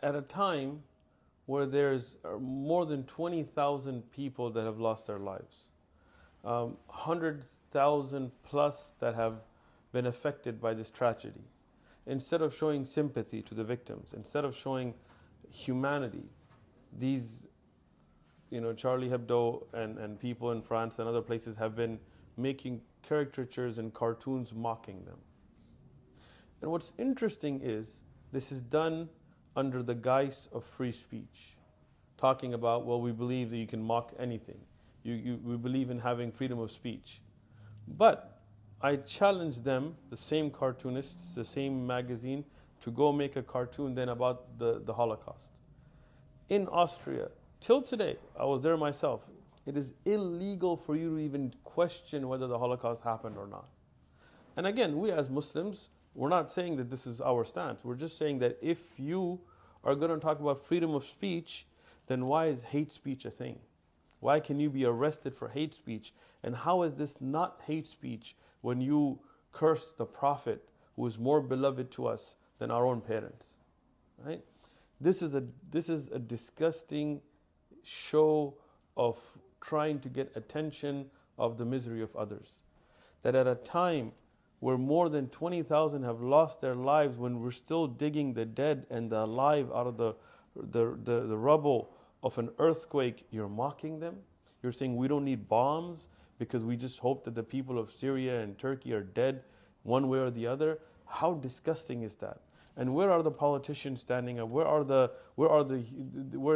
at a time where there's more than 20,000 people that have lost their lives, 100,000 plus that have been affected by this tragedy, instead of showing sympathy to the victims, instead of showing humanity, these, Charlie Hebdo and people in France and other places have been making caricatures and cartoons mocking them. And what's interesting is this is done under the guise of free speech, talking about, well, we believe that you can mock anything. We believe in having freedom of speech. But I challenge them, the same cartoonists, the same magazine, to go make a cartoon then about the Holocaust. In Austria, till today, I was there myself, it is illegal for you to even question whether the Holocaust happened or not. And again, we as Muslims, we're not saying that this is our stance. We're just saying that if you are going to talk about freedom of speech, then why is hate speech a thing? Why can you be arrested for hate speech? And how is this not hate speech when you curse the Prophet who is more beloved to us than our own parents? Right? This is a disgusting show of trying to get attention of the misery of others. That at a time where more than 20,000 have lost their lives, when we're still digging the dead and the alive out of the rubble of an earthquake, you're mocking them. You're saying we don't need bombs because we just hope that the people of Syria and Turkey are dead one way or the other. How disgusting is that? And where are the politicians standing up? Where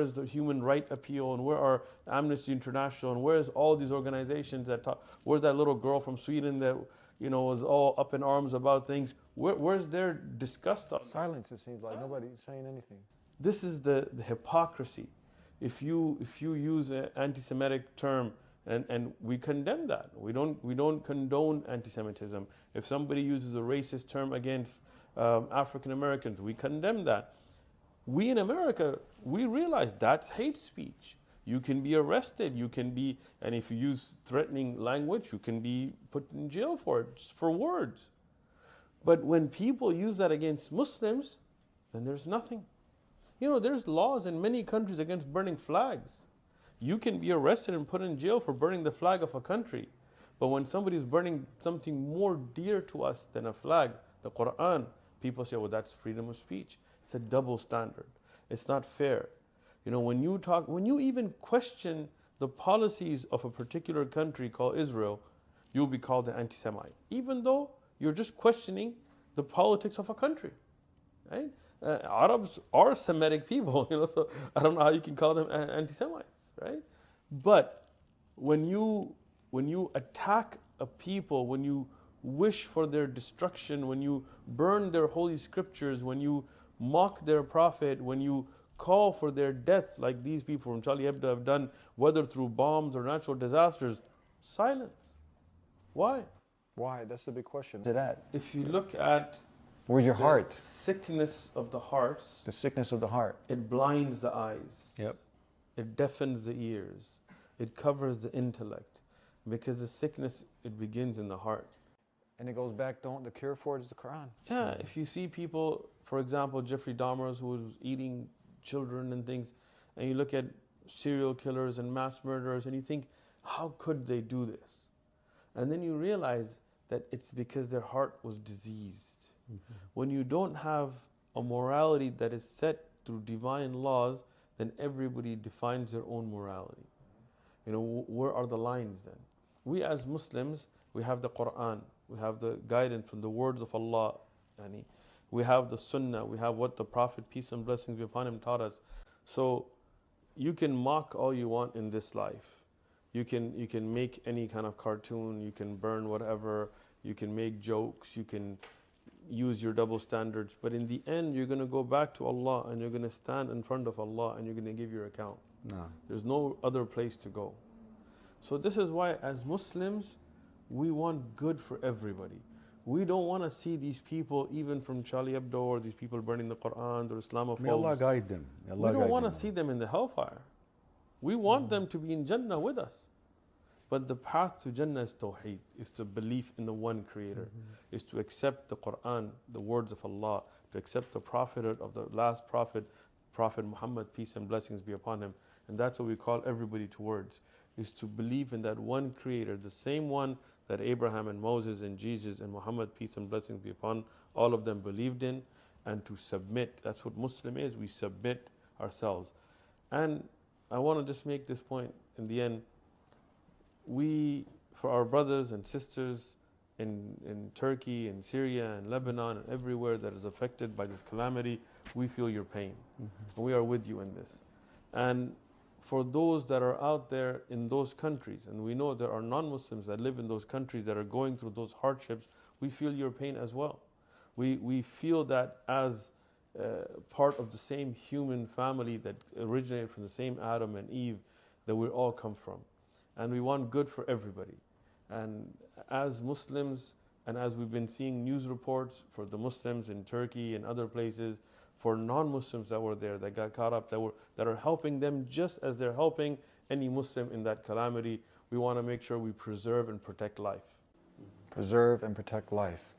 is the human right appeal? And where are Amnesty International? And where is all these organizations that talk? Where's that little girl from Sweden that was all up in arms about things? Where's their disgust of? Silence, it seems like. Nobody's saying anything. This is the hypocrisy. If you use an anti-Semitic term, and we condemn that. We don't condone anti-Semitism. If somebody uses a racist term against African Americans, we condemn that. We in America, we realize that's hate speech. You can be arrested, and if you use threatening language, you can be put in jail for it, just for words. But when people use that against Muslims, then there's nothing. There's laws in many countries against burning flags. You can be arrested and put in jail for burning the flag of a country. But when somebody's burning something more dear to us than a flag, the Quran, people say, well, that's freedom of speech. It's a double standard. It's not fair. When you even question the policies of a particular country called Israel, you'll be called an anti-Semite, even though you're just questioning the politics of a country, right? Arabs are Semitic people, so I don't know how you can call them anti-Semites, right? But when you attack a people, when you wish for their destruction, when you burn their holy scriptures, when you mock their prophet, when you call for their death, like these people from Charlie Hebdo have done, whether through bombs or natural disasters, silence. Why? Why? That's the big question. To that. If you look at where's your heart? Sickness of the hearts. The sickness of the heart. It blinds the eyes. Yep. It deafens the ears. It covers the intellect. Because the sickness, it begins in the heart. And it goes back, the cure for it is the Quran. Yeah, if you see people, for example, Jeffrey Dahmer, who was eating children and things, and you look at serial killers and mass murderers, and you think, how could they do this? And then you realize that it's because their heart was diseased. Mm-hmm. When you don't have a morality that is set through divine laws, then everybody defines their own morality. Where are the lines then? We as Muslims, we have the Quran, we have the guidance from the words of Allah, we have the Sunnah, we have what the Prophet, peace and blessings be upon him, taught us. So you can mock all you want in this life. You can make any kind of cartoon, you can burn whatever, you can make jokes, you can use your double standards, but in the end you're going to go back to Allah and you're going to stand in front of Allah and you're going to give your account. No. There's no other place to go. So this is why as Muslims, we want good for everybody. We don't want to see these people, even from Charlie Hebdo, or these people burning the Quran, or Islamophobes. May Allah guide them. We don't want to see them in the hellfire. We want them to be in Jannah with us. But the path to Jannah is Tawheed, is to believe in the one Creator, is to accept the Quran, the words of Allah, to accept the prophethood of the last prophet, Prophet Muhammad, peace and blessings be upon him. And that's what we call everybody towards, is to believe in that one Creator, the same one that Abraham and Moses and Jesus and Muhammad, peace and blessings be upon all of them, believed in, and to submit. That's what Muslim is. We submit ourselves. And I want to just make this point in the end. We, for our brothers and sisters in Turkey, in Syria, and Lebanon, and everywhere that is affected by this calamity, we feel your pain. And we are with you in this. And for those that are out there in those countries, and we know there are non-Muslims that live in those countries that are going through those hardships, we feel your pain as well. We feel that as part of the same human family that originated from the same Adam and Eve that we all come from. And we want good for everybody. And as Muslims, and as we've been seeing news reports for the Muslims in Turkey and other places, for non-Muslims that were there, that got caught up, that are helping them just as they're helping any Muslim in that calamity, we want to make sure we preserve and protect life. Preserve and protect life.